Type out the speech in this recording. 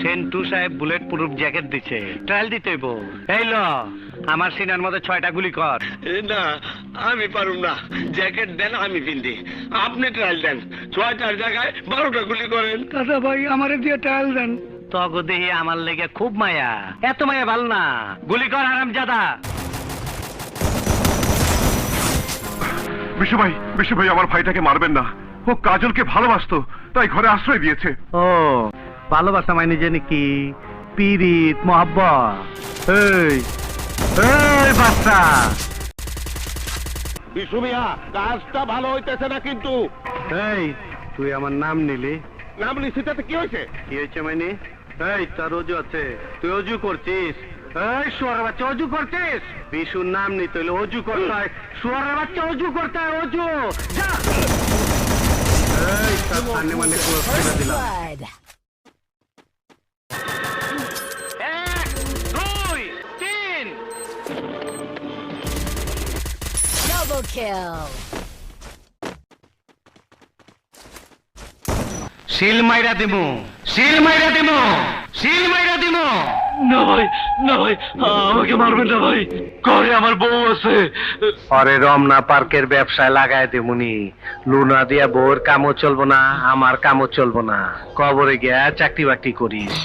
সেন্টু সাহেব bullet proof jacket দিছে, trial দিতে হইব। এই ল আমার সিনার মধ্যে 6টা গুলি কর। না আমি পারুম না, জ্যাকেট দেন আমি পিন্দি, আপনি ট্রায়াল দেন, 6টার জায়গায় 12টা গুলি করেন। দাদা ভাই আমারে দিয়ে ট্রায়াল দেন। তগো দেহি আমার লেগে খুব মায়া, এত মায়া ভাল না, গুলি কর হারামজাদা। বিশু ভাই আমার ভাইটাকে মারবেন না, ও কাজলকে ভালোবাসতো তাই ঘরে আশ্রয় দিয়েছে। ও ভালোবাসা মানে জানি কি পিরিত মোহাব্বত। এই এই বাচ্চা বিশু মিয়া, কাজটা ভালো হইতেছে না কিন্তু। এই তুই আমার নাম নিলি, নাম লিখিতে কি হয়েছে? কি হয়েছে মানে? এই তোর অজু আছে, তুই অজু করছিস? এই শুয়ারের বাচ্চা অজু করছিস? বিশুর নাম নিতে হইলে অজু করতে হয়, শুয়ারের বাচ্চা অজু করতে হয়, অজু। যা এই তোর সামনে মানে ক্লোজ করে দিলাম। Blood. 1 2 3 Double kill. শিল মাইরা দিমু, শিল মাইরা দিমু, শিল মাইরা দিমু। না ভাই, না ভাই, আমাকে মারবেন না ভাই, ঘরে আমার বউ আছে। আরে রমনা পার্কের ব্যবসায় লাগাই দেবুনি, লুনা দিয়া বউর কামও চলবো না, আমার কামও চলবো না, কবরে গিয়া চাকরি বাকরি করিস।